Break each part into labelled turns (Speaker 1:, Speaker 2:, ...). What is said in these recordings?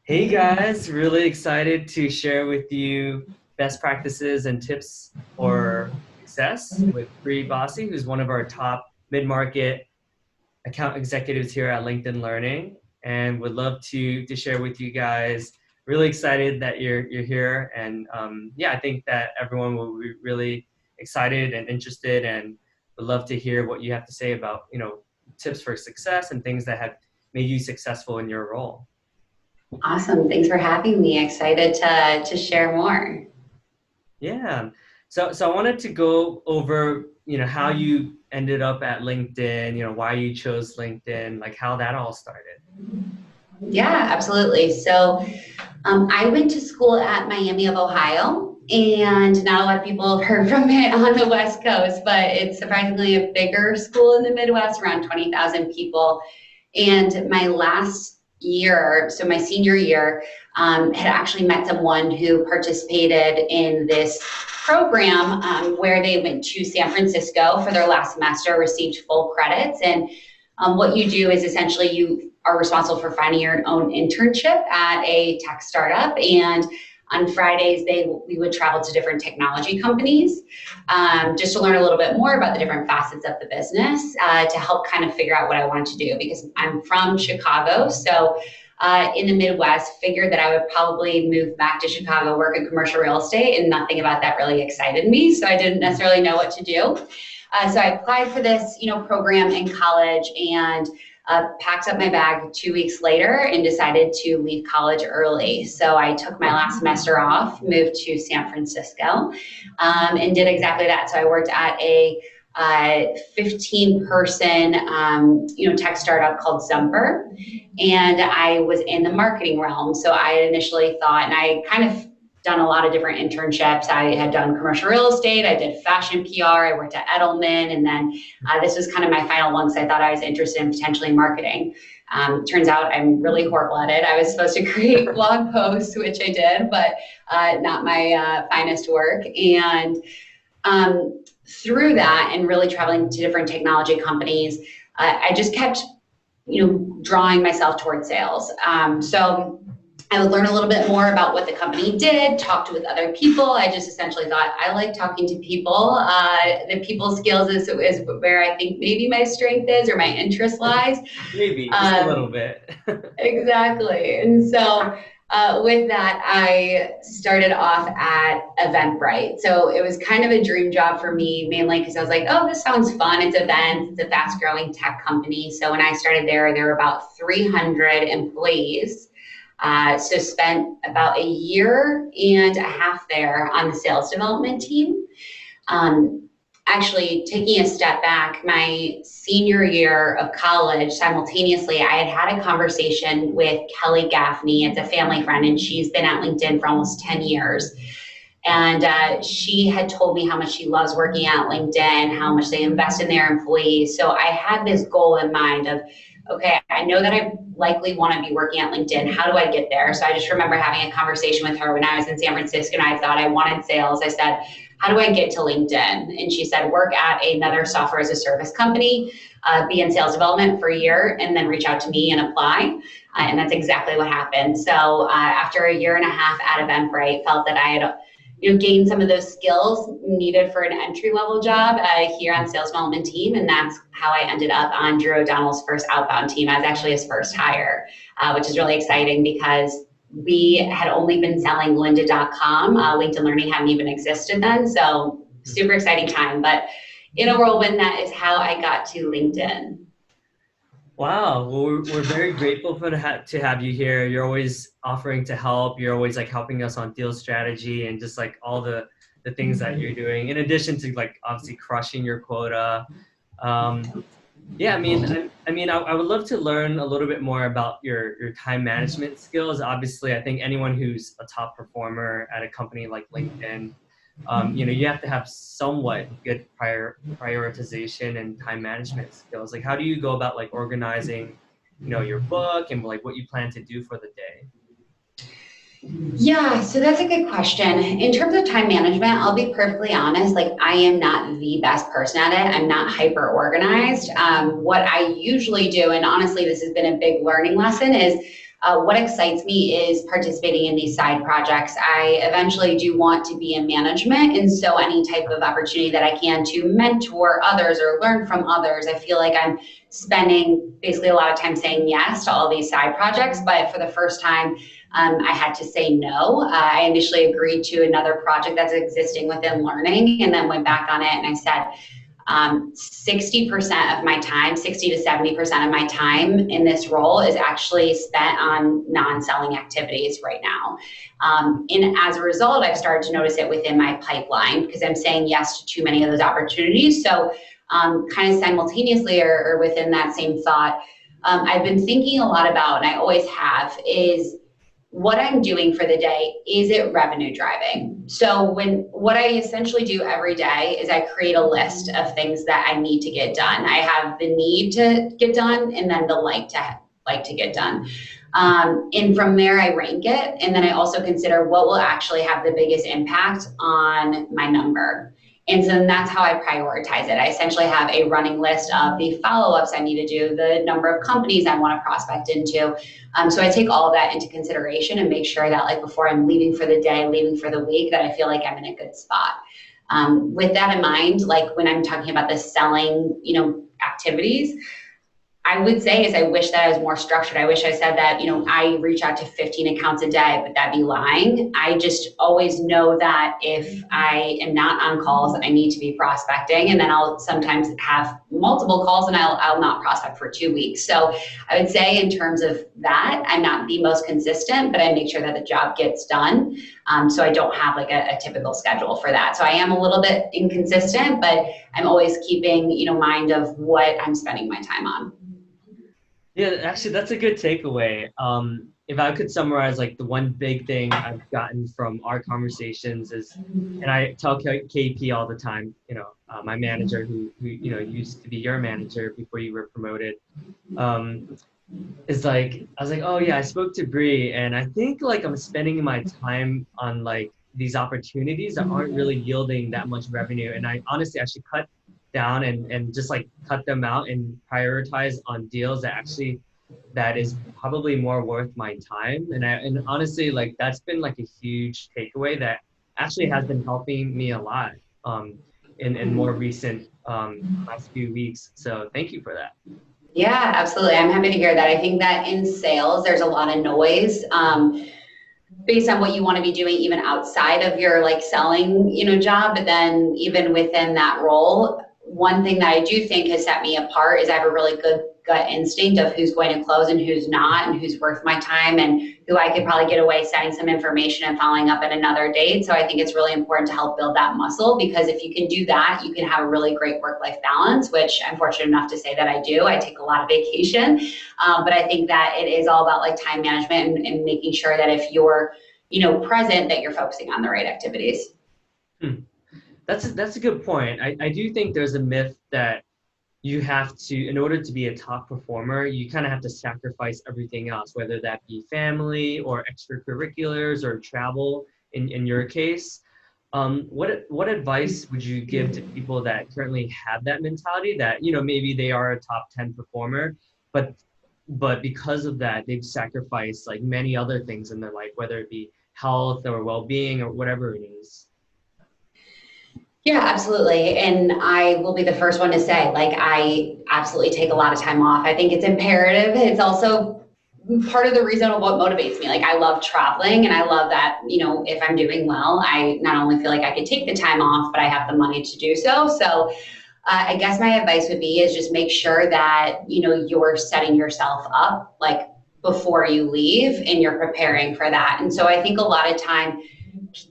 Speaker 1: Hey guys, really excited to share with you best practices and tips for success with Bree Bossi, who's one of our top mid-market account executives here at LinkedIn Learning, and would love to share with you guys. Really excited that you're here, and yeah, I think that everyone will be really excited and interested, and would love to hear what you have to say about tips for success and things that have made you successful in your role.
Speaker 2: Awesome. Thanks for having me. Excited to share more.
Speaker 1: Yeah. So I wanted to go over, how you ended up at LinkedIn, why you chose LinkedIn, like how that all started.
Speaker 2: Yeah, absolutely. I went to school at Miami of Ohio, and not a lot of people have heard from it on the West Coast, but it's surprisingly a bigger school in the Midwest, around 20,000 people. And my last year, so my senior year, had actually met someone who participated in this program where they went to San Francisco for their last semester, received full credits. And what you do is essentially you are responsible for finding your own internship at a tech startup. And on Fridays, we would travel to different technology companies just to learn a little bit more about the different facets of the business to help kind of figure out what I wanted to do because I'm from Chicago. So in the Midwest, figured that I would probably move back to Chicago, work in commercial real estate, and nothing about that really excited me. So I didn't necessarily know what to do. So I applied for this, program in college and packed up my bag 2 weeks later and decided to leave college early. So I took my last semester off, moved to San Francisco, and did exactly that. So I worked at a 15-person, tech startup called Zumper, and I was in the marketing realm. So I initially thought, and I kind of done a lot of different internships. I had done commercial real estate, I did fashion PR, I worked at Edelman, and then this was kind of my final one because I thought I was interested in potentially marketing. Turns out I'm really horrible at it. I was supposed to create blog posts, which I did, but not my finest work. And through that and really traveling to different technology companies, I just kept, drawing myself towards sales. So I would learn a little bit more about what the company did, talked with other people. I just essentially thought I like talking to people. The people skills is where I think maybe my strength is or my interest lies.
Speaker 1: Maybe just a little bit.
Speaker 2: Exactly. And so with that, I started off at Eventbrite. So it was kind of a dream job for me, mainly because I was like, oh, this sounds fun. It's events, it's a fast growing tech company. So when I started there were about 300 employees. So spent about a year and a half there on the sales development team. Actually, taking a step back, my senior year of college, simultaneously, I had a conversation with Kelly Gaffney. It's a family friend, and she's been at LinkedIn for almost 10 years. And she had told me how much she loves working at LinkedIn, how much they invest in their employees. So I had this goal in mind of, okay, I know that I likely want to be working at LinkedIn. How do I get there? So I just remember having a conversation with her when I was in San Francisco and I thought I wanted sales. I said, how do I get to LinkedIn? And she said, work at another software as a service company, be in sales development for a year, and then reach out to me and apply. And that's exactly what happened. So after a year and a half at Eventbrite, felt that I had gained some of those skills needed for an entry-level job here on sales development team. And that's how I ended up on Drew O'Donnell's first outbound team. I was actually his first hire, which is really exciting because we had only been selling lynda.com. LinkedIn Learning hadn't even existed then. So super exciting time. But in a whirlwind, that is how I got to LinkedIn.
Speaker 1: Wow. Well, we're very grateful for to have you here. You're always offering to help. You're always like helping us on deal strategy and just like all the things that you're doing, in addition to like obviously crushing your quota. Yeah, I would love to learn a little bit more about your time management skills. Obviously, I think anyone who's a top performer at a company like LinkedIn, you have to have somewhat good prioritization and time management skills. Like, how do you go about like organizing, your book and like what you plan to do for the day?
Speaker 2: Yeah, so that's a good question. In terms of time management, I'll be perfectly honest, like I am not the best person at it. I'm not hyper organized. What I usually do, and honestly, this has been a big learning lesson, is what excites me is participating in these side projects. I eventually do want to be in management, and so any type of opportunity that I can to mentor others or learn from others, I feel like I'm spending basically a lot of time saying yes to all these side projects. But for the first time, I had to say no. I initially agreed to another project that's existing within learning and then went back on it and I said, 60% of my time, 60 to 70% of my time in this role is actually spent on non-selling activities right now. And as a result, I've started to notice it within my pipeline because I'm saying yes to too many of those opportunities. So kind of simultaneously or within that same thought, I've been thinking a lot about, and I always have, is what I'm doing for the day, is it revenue driving? So what I essentially do every day is I create a list of things that I need to get done. I have the need to get done and then the like to get done. And from there, I rank it. And then I also consider what will actually have the biggest impact on my number. And so that's how I prioritize it. I essentially have a running list of the follow ups I need to do, the number of companies I want to prospect into. So I take all of that into consideration and make sure that, like, before I'm leaving for the day, leaving for the week, that I feel like I'm in a good spot. With that in mind, like when I'm talking about the selling, activities, I would say is I wish that I was more structured. I wish I said that, I reach out to 15 accounts a day, but that'd be lying. I just always know that if I am not on calls, I need to be prospecting. And then I'll sometimes have multiple calls and I'll not prospect for 2 weeks. So I would say in terms of that, I'm not the most consistent, but I make sure that the job gets done. So I don't have like a typical schedule for that. So I am a little bit inconsistent, but I'm always keeping, mind of what I'm spending my time on.
Speaker 1: Yeah, actually, that's a good takeaway. If I could summarize like the one big thing I've gotten from our conversations is, and I tell KP all the time, my manager who used to be your manager before you were promoted, um, is like, I was like, oh yeah, I spoke to Bree, and I think like I'm spending my time on like these opportunities that aren't really yielding that much revenue, and I honestly I should cut down and just like cut them out and prioritize on deals that actually that is probably more worth my time. And honestly, like that's been like a huge takeaway that actually has been helping me a lot in more recent last few weeks. So thank you for that.
Speaker 2: Yeah, absolutely. I'm happy to hear that. I think that in sales, there's a lot of noise based on what you want to be doing, even outside of your like selling, job. But then even within that role, one thing that I do think has set me apart is I have a really good gut instinct of who's going to close and who's not, and who's worth my time, and who I could probably get away sending some information and following up at another date. So I think it's really important to help build that muscle, because if you can do that, you can have a really great work-life balance, which I'm fortunate enough to say that I do. I take a lot of vacation, but I think that it is all about like time management and making sure that if you're present, that you're focusing on the right activities.
Speaker 1: Hmm. That's a good point. I do think there's a myth that you have to, in order to be a top performer, you kind of have to sacrifice everything else, whether that be family or extracurriculars or travel in your case. What advice would you give to people that currently have that mentality that, maybe they are a top 10 performer, but because of that, they've sacrificed like many other things in their life, whether it be health or well-being or whatever it is.
Speaker 2: Yeah, absolutely. And I will be the first one to say, like, I absolutely take a lot of time off. I think it's imperative. It's also part of the reason of what motivates me. Like, I love traveling and I love that, if I'm doing well, I not only feel like I could take the time off, but I have the money to do so. So I guess my advice would be is just make sure that, you're setting yourself up like before you leave and you're preparing for that. And so I think a lot of time,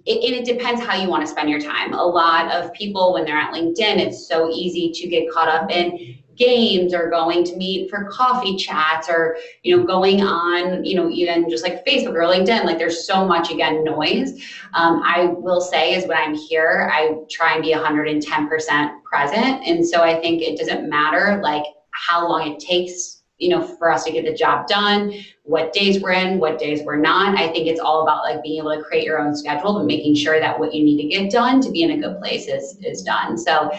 Speaker 2: it depends how you want to spend your time. A lot of people, when they're at LinkedIn, it's so easy to get caught up in games or going to meet for coffee chats or, going on, even just like Facebook or LinkedIn. Like there's so much, again, noise. I will say is when I'm here, I try and be 110% present. And so I think it doesn't matter like how long it takes, for us to get the job done, what days we're in, what days we're not. I think it's all about like being able to create your own schedule, but making sure that what you need to get done to be in a good place is done. So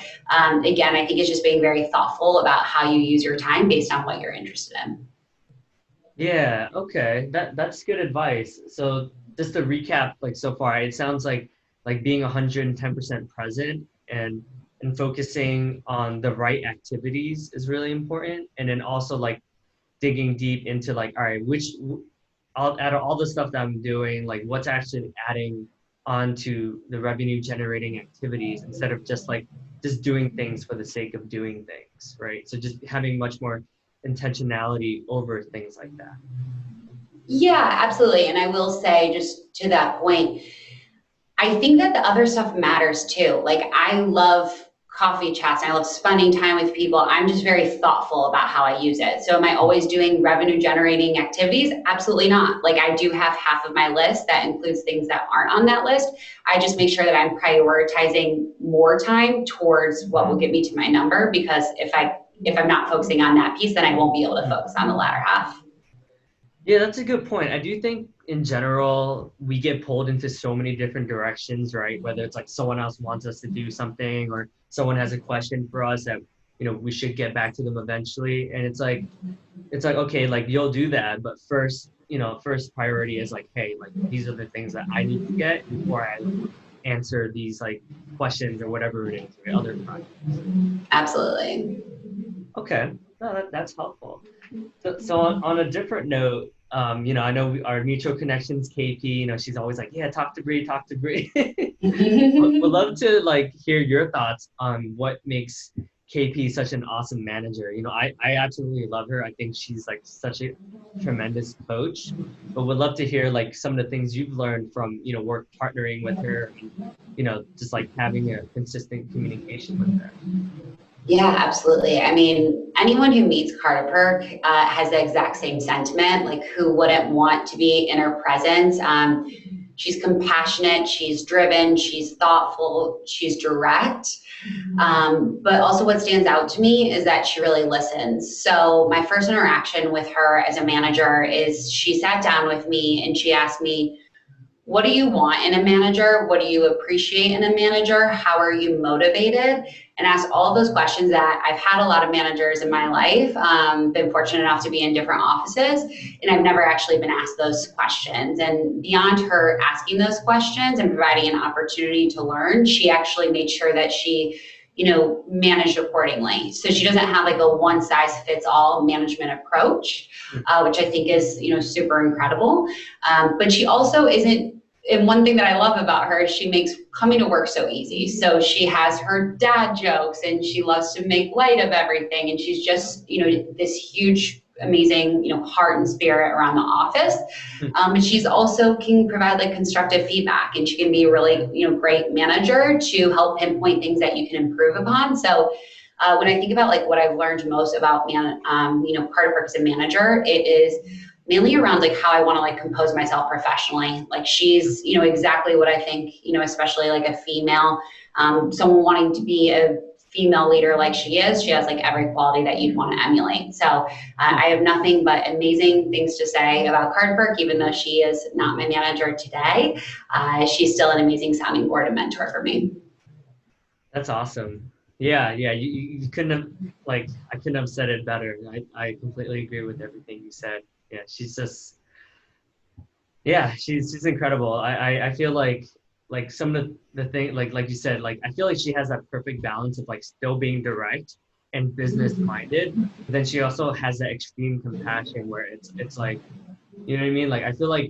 Speaker 2: again, I think it's just being very thoughtful about how you use your time based on what you're interested in.
Speaker 1: Yeah, okay. That's good advice. So just to recap, like so far, it sounds like being 110% present and focusing on the right activities is really important. And then also like digging deep into like, all right, out of all the stuff that I'm doing, like what's actually adding onto the revenue generating activities instead of just doing things for the sake of doing things, right? So just having much more intentionality over things like that.
Speaker 2: Yeah, absolutely. And I will say, just to that point, I think that the other stuff matters too. Like, I love coffee chats and I love spending time with people. I'm just very thoughtful about how I use it. So, am I always doing revenue generating activities? Absolutely not. Like, I do have half of my list that includes things that aren't on that list. I just make sure that I'm prioritizing more time towards what will get me to my number, because if I'm not focusing on that piece, then I won't be able to focus on the latter half.
Speaker 1: Yeah, that's a good point. I do think in general, we get pulled into so many different directions, right? Whether it's like someone else wants us to do something or someone has a question for us that, we should get back to them eventually. And it's like, okay, like you'll do that, but first, first priority is like, hey, like these are the things that I need to get before I like answer these like questions or whatever it is, right? Other projects.
Speaker 2: Absolutely.
Speaker 1: Okay. No, that's helpful. So on a different note, I know our mutual connections, KP, she's always like, yeah, talk to Bree, talk to Bree. Would love to like hear your thoughts on what makes KP such an awesome manager. I absolutely love her. I think she's like such a tremendous coach, but would love to hear like some of the things you've learned from, work partnering with her and, just like having a consistent communication with her.
Speaker 2: Yeah, absolutely. I mean, anyone who meets Carter Perk has the exact same sentiment. Like, who wouldn't want to be in her presence? She's compassionate, she's driven, she's thoughtful, she's direct. But also, what stands out to me is that she really listens. So, my first interaction with her as a manager is she sat down with me and she asked me, what do you want in a manager? What do you appreciate in a manager? How are you motivated? And ask all those questions that I've had a lot of managers in my life, been fortunate enough to be in different offices, and I've never actually been asked those questions. And beyond her asking those questions and providing an opportunity to learn, she actually made sure that she managed accordingly. So she doesn't have like a one size fits all management approach, which I think is, super incredible. But she also isn't, and one thing that I love about her is she makes coming to work so easy. So she has her dad jokes and she loves to make light of everything. And she's just, this huge, amazing, heart and spirit around the office. But she's also can provide like constructive feedback, and she can be a really, great manager to help pinpoint things that you can improve upon. So when I think about like what I've learned most about Carter Perk as a manager, it is mainly around like how I want to like compose myself professionally. Like, she's, exactly what I think, especially like a female, someone wanting to be a female leader like she is. She has like every quality that you'd want to emulate. So I have nothing but amazing things to say about Carter Perk, even though she is not my manager today. She's still an amazing sounding board and mentor for me.
Speaker 1: That's awesome. Yeah, yeah. You couldn't have I couldn't have said it better. I completely agree with everything you said. Yeah, she's incredible. I feel like some of the thing like you said, like I feel like she has that perfect balance of like still being direct and business minded, but then she also has that extreme compassion where it's like, you know what I mean? Like I feel like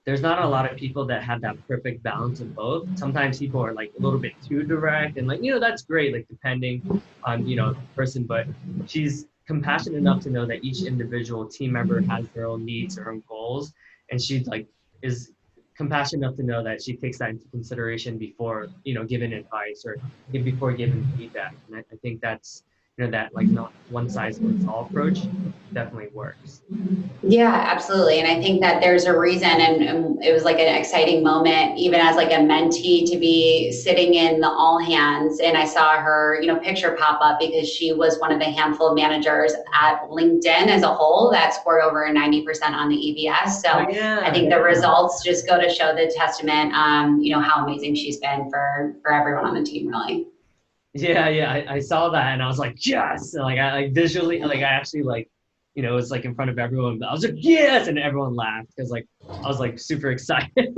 Speaker 1: there's not a lot of people that have that perfect balance of both. Sometimes people are like a little bit too direct and like, that's great, like depending on, the person, but she's compassionate enough to know that each individual team member has their own needs, their own goals. And she like is compassionate enough to know that she takes that into consideration before, giving advice or before giving feedback. And I think that like not one size fits all approach definitely works.
Speaker 2: Yeah, absolutely. And I think that there's a reason, and it was like an exciting moment, even as like a mentee, to be sitting in the all hands. And I saw her, picture pop up because she was one of the handful of managers at LinkedIn as a whole that scored over 90% on the EBS. So
Speaker 1: Oh
Speaker 2: I
Speaker 1: yeah,
Speaker 2: think the
Speaker 1: yeah.
Speaker 2: results just go to show the testament, how amazing she's been for everyone on the team, really.
Speaker 1: Yeah, yeah, I saw that and I was like, yes! And, like I like visually, like I actually like, it was like in front of everyone. But I was like, yes! And everyone laughed because like I was like super excited.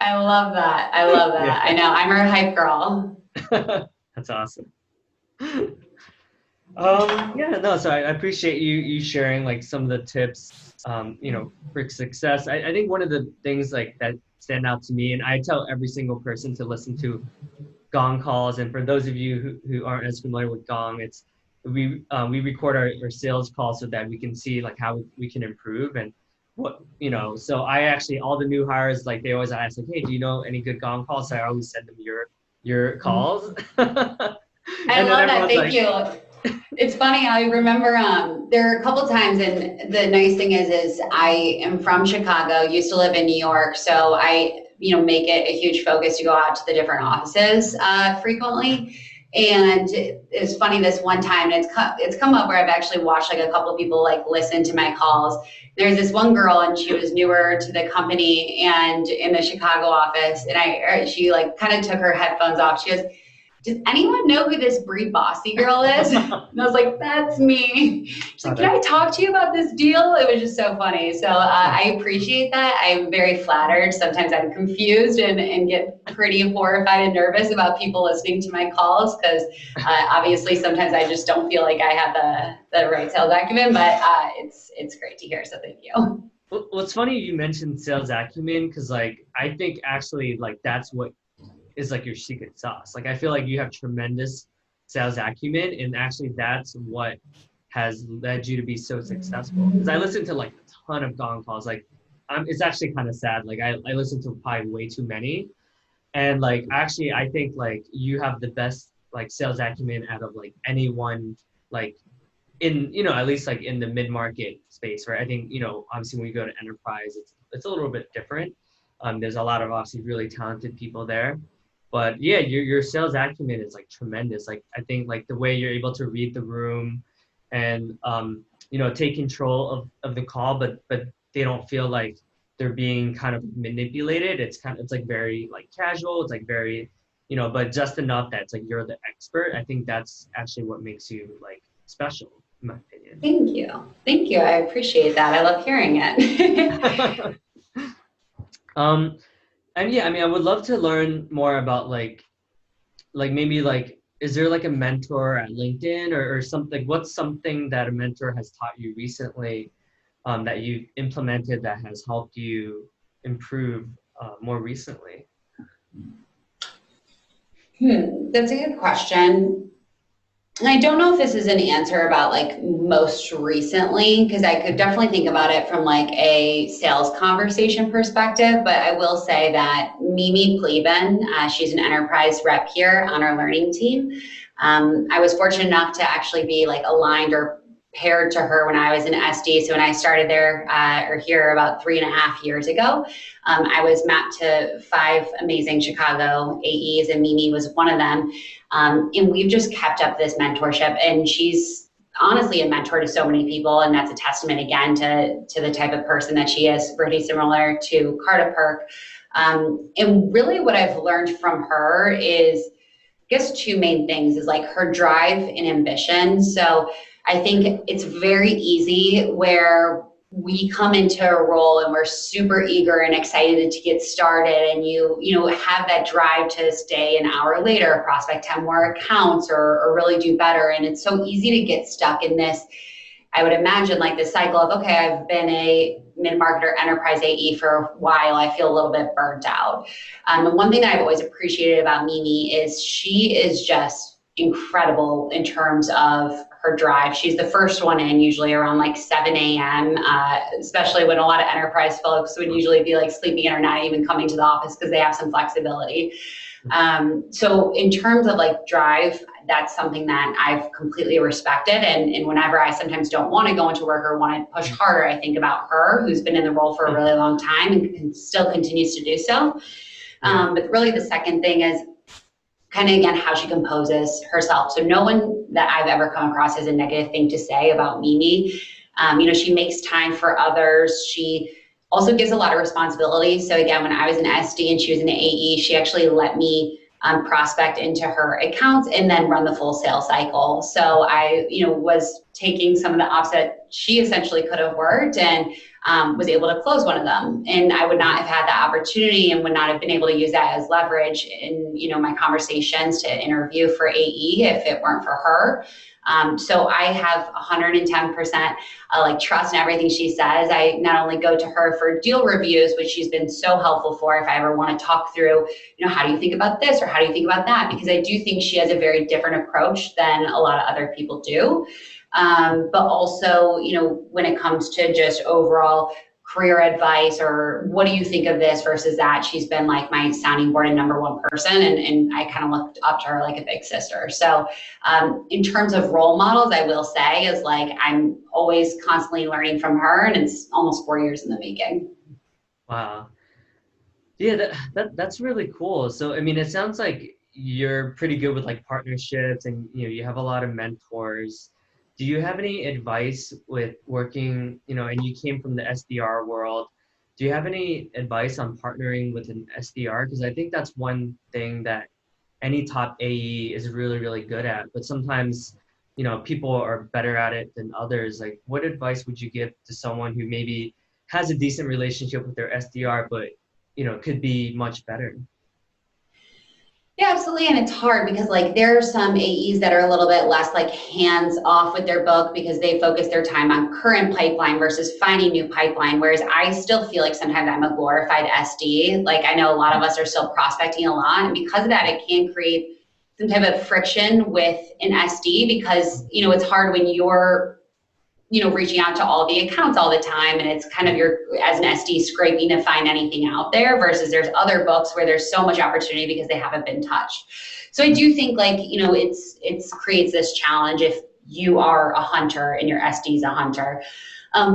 Speaker 2: I love that. I love
Speaker 1: Yeah,
Speaker 2: that. I know. I'm her hype girl.
Speaker 1: that's awesome. Yeah, no, so I appreciate you sharing like some of the tips, for success. I think one of the things like that stand out to me, and I tell every single person to listen to Gong calls. And for those of you who aren't as familiar with Gong, it's we record our sales calls so that we can see like how we can improve and so I actually all the new hires like they always ask like, hey, do you know any good Gong calls? So I always send them your calls.
Speaker 2: I
Speaker 1: And then
Speaker 2: love that.
Speaker 1: everyone's
Speaker 2: Thank
Speaker 1: like,
Speaker 2: you. It's funny. I remember there are a couple times, and the nice thing is I am from Chicago, used to live in New York, so I make it a huge focus to go out to the different offices frequently. And it's funny this one time, and it's come up where I've actually watched like a couple of people like listen to my calls. There's this one girl, and she was newer to the company and in the Chicago office, and she like kind of took her headphones off. She goes, does anyone know who this Brie Bossy girl is? And I was like, that's me. She's
Speaker 1: oh,
Speaker 2: like, can I talk to you about this deal? It was just so funny. So I appreciate that. I'm very flattered. Sometimes I'm confused and get pretty horrified and nervous about people listening to my calls because obviously sometimes I just don't feel like I have the right sales acumen, but it's great to hear. So thank you.
Speaker 1: well, it's funny you mentioned sales acumen because like I think actually like that's what is like your secret sauce. Like I feel like you have tremendous sales acumen, and actually that's what has led you to be so successful. Because I listen to like a ton of Gong calls. Like it's actually kind of sad. Like I listen to probably way too many, and like actually I think like you have the best like sales acumen out of like anyone like in at least like in the mid-market space, right? I think obviously when you go to enterprise it's a little bit different. There's a lot of obviously really talented people there, but yeah, your sales acumen is like tremendous. Like I think like the way you're able to read the room and take control of the call, but they don't feel like they're being kind of manipulated. It's like very like casual. It's like very but just enough that it's like you're the expert. I think that's actually what makes you like special in my opinion.
Speaker 2: Thank you. Thank you. I appreciate that. I love hearing it.
Speaker 1: um, and yeah, I mean, I would love to learn more about like maybe like, is there like a mentor at LinkedIn or something? What's something that a mentor has taught you recently that you've implemented that has helped you improve more recently?
Speaker 2: That's a good question. And I don't know if this is an answer about like most recently, because I could definitely think about it from like a sales conversation perspective. But I will say that Mimi Pleben, she's an enterprise rep here on our learning team. I was fortunate enough to actually be like aligned or paired to her when I was in SD. So when I started there or here about 3.5 years ago, I was mapped to 5 amazing Chicago AEs, and Mimi was one of them. And we've just kept up this mentorship, and she's honestly a mentor to so many people, and that's a testament again to the type of person that she is, pretty similar to Carta Perk. And really what I've learned from her is, I guess, 2 main things is like her drive and ambition. So I think it's very easy where we come into a role and we're super eager and excited to get started, and you have that drive to stay an hour later, prospect 10 more accounts, or really do better. And it's so easy to get stuck in this, I would imagine, like this cycle of, okay, I've been a mid-market or enterprise AE for a while, I feel a little bit burnt out. And one thing that I've always appreciated about Mimi is she is just incredible in terms of her drive. She's the first one in, usually around like 7 a.m., especially when a lot of enterprise folks would usually be like sleeping in or not even coming to the office because they have some flexibility. So in terms of like drive, that's something that I've completely respected. And whenever I sometimes don't want to go into work or want to push harder, I think about her, who's been in the role for a really long time and still continues to do so.
Speaker 1: Yeah.
Speaker 2: But really the second thing is kind of again how she composes herself. So no one that I've ever come across has a negative thing to say about Mimi. She makes time for others. She also gives a lot of responsibility. So again, when I was an SD and she was an AE, she actually let me prospect into her accounts and then run the full sales cycle. So I, was taking some of the ops that she essentially could have worked and was able to close one of them. And I would not have had that opportunity and would not have been able to use that as leverage in, my conversations to interview for AE if it weren't for her. So I have 110% like trust in everything she says. I not only go to her for deal reviews, which she's been so helpful for if I ever want to talk through, how do you think about this or how do you think about that? Because I do think she has a very different approach than a lot of other people do. But also, when it comes to just overall career advice or what do you think of this versus that, she's been like my sounding board and number one person. And I kind of looked up to her like a big sister. So in terms of role models, I will say is like, I'm always constantly learning from her and it's almost 4 years in the making.
Speaker 1: Wow. Yeah, that's really cool. So, I mean, it sounds like you're pretty good with like partnerships and you have a lot of mentors. Do you have any advice with working, and you came from the SDR world. Do you have any advice on partnering with an SDR? Because I think that's one thing that any top AE is really, really good at. But sometimes, people are better at it than others. Like, what advice would you give to someone who maybe has a decent relationship with their SDR, but could be much better?
Speaker 2: Yeah, absolutely. And it's hard because like there are some AEs that are a little bit less like hands off with their book because they focus their time on current pipeline versus finding new pipeline. Whereas I still feel like sometimes I'm a glorified SD. Like I know a lot of us are still prospecting a lot. And because of that, it can create some type of friction with an SD because, it's hard when you're reaching out to all the accounts all the time. And it's kind of your, as an SD, scraping to find anything out there versus there's other books where there's so much opportunity because they haven't been touched. So I do think like, it's creates this challenge if you are a hunter and your SD is a hunter.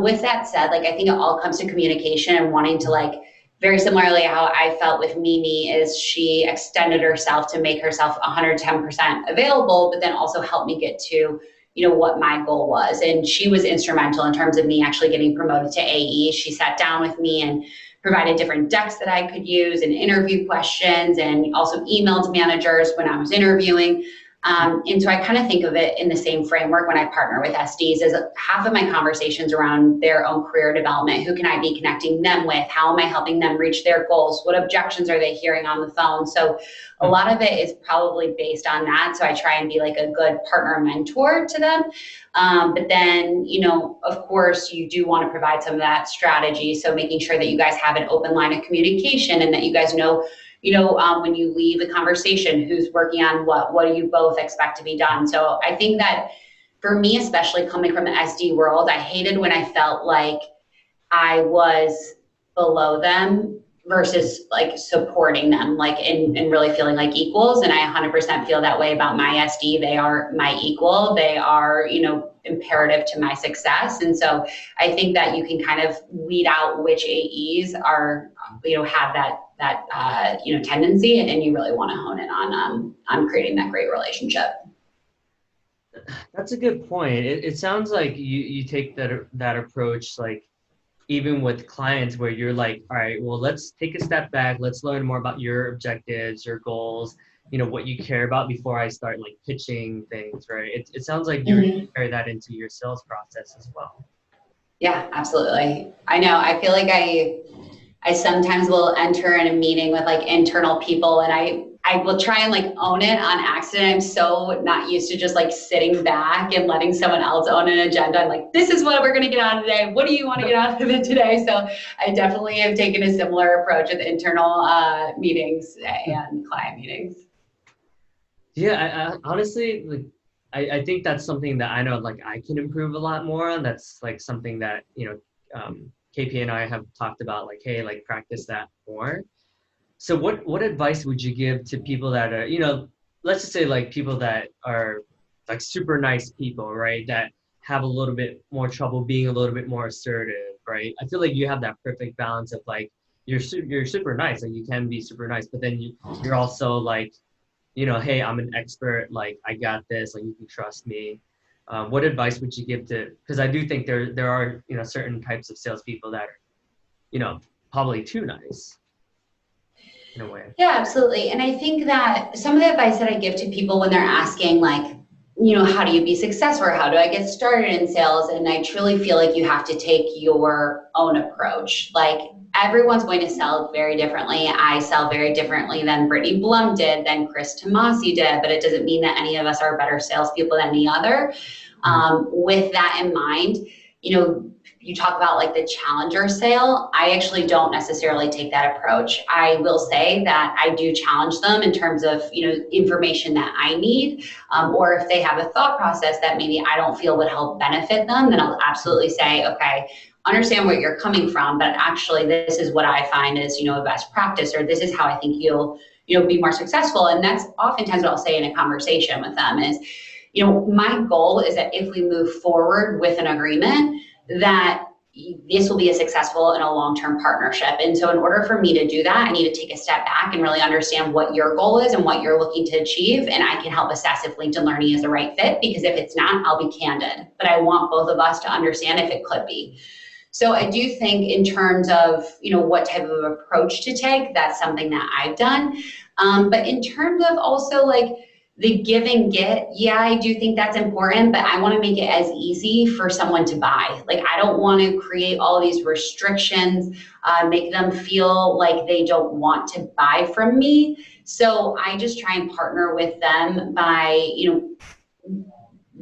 Speaker 2: With that said, like, I think it all comes to communication and wanting to like, very similarly how I felt with Mimi is she extended herself to make herself 110% available, but then also helped me get to what my goal was. And she was instrumental in terms of me actually getting promoted to AE. She sat down with me and provided different decks that I could use and interview questions and also emailed managers when I was interviewing. And so I kind of think of it in the same framework when I partner with SDs as half of my conversations around their own career development. Who can I be connecting them with? How am I helping them reach their goals? What objections are they hearing on the phone? So a lot of it is probably based on that. So I try and be like a good partner mentor to them. But then, of course, you do want to provide some of that strategy. So making sure that you guys have an open line of communication and that you guys know when you leave a conversation, who's working on what do you both expect to be done? So I think that for me, especially coming from the SD world, I hated when I felt like I was below them versus like supporting them, like and really feeling like equals. And I 100% feel that way about my SD. They are my equal. They are, imperative to my success. And so I think that you can kind of weed out which AEs are, have that tendency, and you really want to hone in on creating that great relationship.
Speaker 1: That's a good point. It sounds like you take that approach, like even with clients where you're like, all right, well, let's take a step back. Let's learn more about your objectives, your goals, what you care about before I start like pitching things, right? It sounds like you
Speaker 2: Mhm.
Speaker 1: carry that into your sales process as well.
Speaker 2: Yeah, absolutely. I know. I feel like I sometimes will enter in a meeting with like internal people and I will try and like own it on accident. I'm so not used to just like sitting back and letting someone else own an agenda. I'm like, this is what we're going to get out of today. What do you want to get out of it today? So I definitely have taken a similar approach with internal meetings and client meetings.
Speaker 1: Yeah, I honestly, like, I think that's something that I know, like, I can improve a lot more on. That's like something that, KP and I have talked about, like, hey, like, practice that more. So what advice would you give to people that are, let's just say like people that are like super nice people, right? That have a little bit more trouble being a little bit more assertive, right? I feel like you have that perfect balance of like you're super nice, like you can be super nice, but then you're also like, hey, I'm an expert, like I got this, like you can trust me. What advice would you give to? Because I do think there are certain types of salespeople that are you know probably too nice in a way.
Speaker 2: Yeah, absolutely. And I think that some of the advice that I give to people when they're asking, like, how do you be successful or how do I get started in sales? And I truly feel like you have to take your own approach. Like, everyone's going to sell very differently. I sell very differently than Brittany Blum did, than Chris Tomasi did, but it doesn't mean that any of us are better salespeople than the other.
Speaker 1: Mhm.
Speaker 2: With that in mind, you talk about like the challenger sale. I actually don't necessarily take that approach. I will say that I do challenge them in terms of information that I need, or if they have a thought process that maybe I don't feel would help benefit them, then I'll absolutely say, okay, understand where you're coming from, but actually this is what I find is a best practice, or this is how I think you'll be more successful. And that's oftentimes what I'll say in a conversation with them is, my goal is that if we move forward with an agreement, that this will be a successful and a long-term partnership. And so in order for me to do that, I need to take a step back and really understand what your goal is and what you're looking to achieve. And I can help assess if LinkedIn Learning is the right fit, because if it's not, I'll be candid. But I want both of us to understand if it could be. So I do think in terms of, what type of approach to take, that's something that I've done. But in terms of also like the give and get, yeah, I do think that's important, but I want to make it as easy for someone to buy. Like, I don't want to create all these restrictions, make them feel like they don't want to buy from me. So I just try and partner with them by,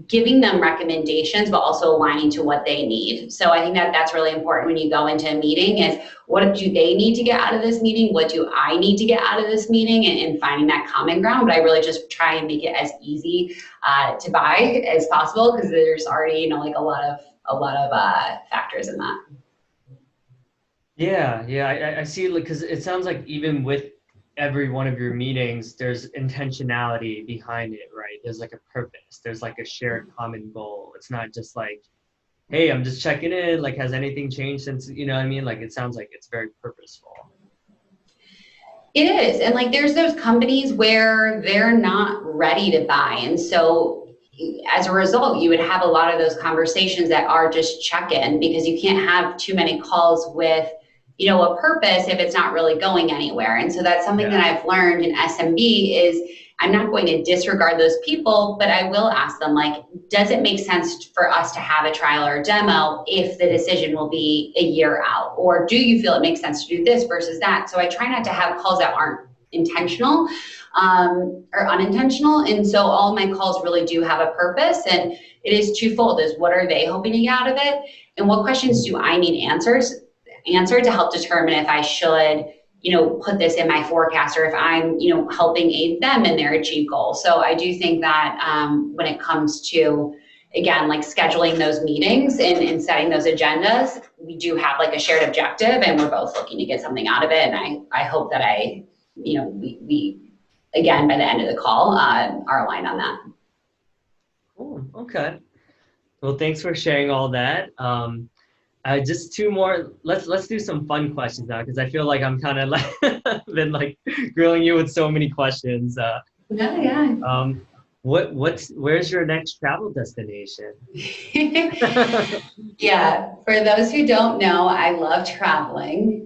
Speaker 2: giving them recommendations, but also aligning to what they need. So I think that that's really important when you go into a meeting is, what do they need to get out of this meeting? What do I need to get out of this meeting? And finding that common ground. But I really just try and make it as easy to buy as possible, because there's already, like a lot of factors in that.
Speaker 1: Yeah, I see. Like, because it sounds like even with every one of your meetings, there's intentionality behind it, right? There's like a purpose. There's like a shared common goal. It's not just like, hey, I'm just checking in. Like, has anything changed since, you know what I mean? Like, it sounds like it's very purposeful.
Speaker 2: It is. And like, there's those companies where they're not ready to buy. And so as a result, you would have a lot of those conversations that are just check-in, because you can't have too many calls with, a purpose if it's not really going anywhere. And so that's something
Speaker 1: Yeah.
Speaker 2: that I've learned in SMB is, I'm not going to disregard those people, but I will ask them, like, does it make sense for us to have a trial or a demo if the decision will be a year out? Or do you feel it makes sense to do this versus that? So I try not to have calls that aren't intentional, or unintentional. And so all my calls really do have a purpose. And it is twofold, is what are they hoping to get out of it? And what questions do I need answered to help determine if I should put this in my forecast, or if I'm, helping aid them in their achieve goal. So I do think that when it comes to, again, like scheduling those meetings and setting those agendas, we do have like a shared objective, and we're both looking to get something out of it. And I hope that we again, by the end of the call, are aligned on that.
Speaker 1: Cool. Okay. Well, thanks for sharing all that. Just two more. Let's do some fun questions now, because I feel like I'm kind of like been like grilling you with so many questions.
Speaker 2: Yeah, yeah.
Speaker 1: Um, where's your next travel destination?
Speaker 2: Yeah, for those who don't know, I love traveling.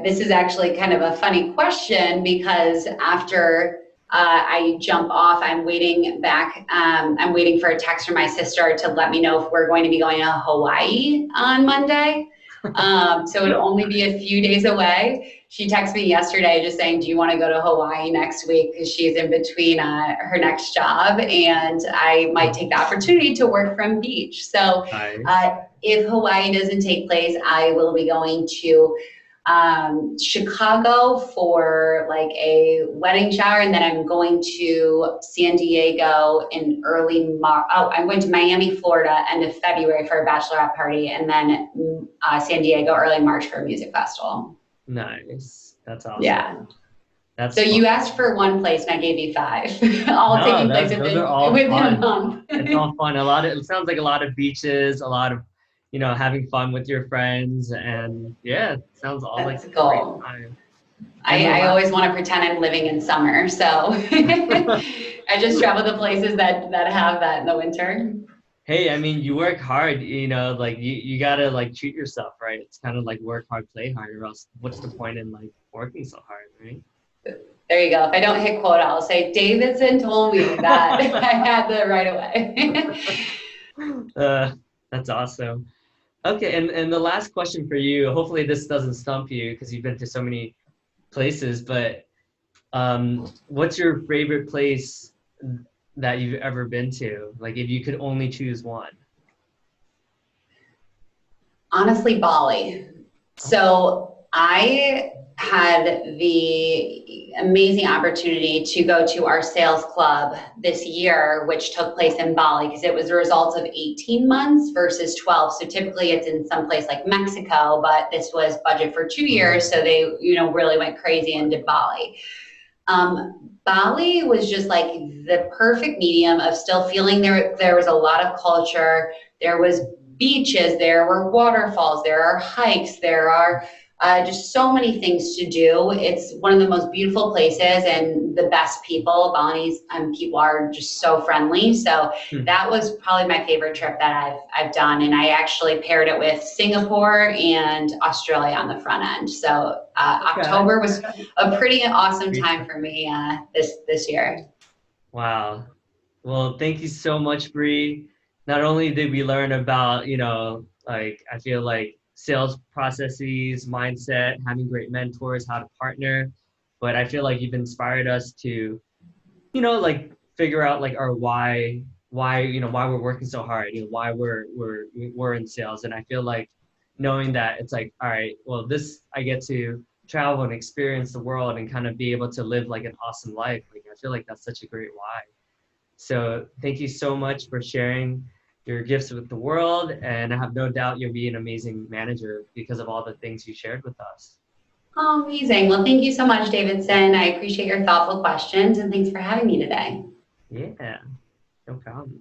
Speaker 2: This is actually kind of a funny question, because after I jump off, I'm waiting back. I'm waiting for a text from my sister to let me know if we're going to be going to Hawaii on Monday. So it'll only be a few days away. She texted me yesterday just saying, do you want to go to Hawaii next week? Because she's in between her next job, and I might take the opportunity to work from beach. So
Speaker 1: Nice.
Speaker 2: if Hawaii doesn't take place, I will be going to Chicago for like a wedding shower, and then I'm going to San Diego in early March. Oh, I'm going to Miami, Florida, end of February for a bachelorette party, and then San Diego early March for a music festival.
Speaker 1: Nice. That's awesome.
Speaker 2: Yeah.
Speaker 1: That's
Speaker 2: So
Speaker 1: fun.
Speaker 2: you asked for one place and I gave you five, all
Speaker 1: No,
Speaker 2: taking place
Speaker 1: that those are all
Speaker 2: within a
Speaker 1: fun.
Speaker 2: month.
Speaker 1: It's all fun. It sounds like a lot of beaches, a lot of, having fun with your friends, and yeah, it sounds all like
Speaker 2: That's
Speaker 1: a great
Speaker 2: cool.
Speaker 1: time. And the
Speaker 2: I
Speaker 1: last,
Speaker 2: always want to pretend I'm living in summer, so I just travel to places that have that in the winter.
Speaker 1: hey, I mean, you work hard, like you gotta like treat yourself, right? It's kind of like work hard, play hard, or else what's the point in like working so hard, right?
Speaker 2: There you go. If I don't hit quota, I'll say Davidson told me that I had the right away.
Speaker 1: Uh, that's awesome. Okay, and the last question for you, hopefully this doesn't stump you because you've been to so many places, but what's your favorite place that you've ever been to? Like if you could only choose one.
Speaker 2: Honestly, Bali.
Speaker 1: Oh,
Speaker 2: So I had the amazing opportunity to go to our sales club this year, which took place in Bali because it was a result of 18 months versus 12. So typically it's in some place like Mexico, but this was budget for 2 years. So they, really went crazy and did Bali. Bali was just like the perfect medium of still feeling there was a lot of culture. There was beaches, there were waterfalls, there are hikes, there are just so many things to do. It's one of the most beautiful places and the best people. Balinese people are just so friendly. So
Speaker 1: hmm.
Speaker 2: that was probably my favorite trip that I've done, and I actually paired it with Singapore and Australia on the front end. So
Speaker 1: Okay.
Speaker 2: October was a pretty awesome
Speaker 1: Great.
Speaker 2: time for me this year.
Speaker 1: Wow. Well, thank you so much, Bree. Not only did we learn about, like I feel like sales processes, mindset, having great mentors, how to partner, but I feel like you've inspired us to, like figure out like our why we're working so hard, why we're in sales. And I feel like knowing that it's like, all right, well, this I get to travel and experience the world and kind of be able to live like an awesome life. Like I feel like that's such a great why. So thank you so much for sharing your gifts with the world. And I have no doubt you'll be an amazing manager because of all the things you shared with us.
Speaker 2: Oh, amazing. Well, thank you so much, Davidson. I appreciate your thoughtful questions and thanks for having me today.
Speaker 1: Yeah, no problem.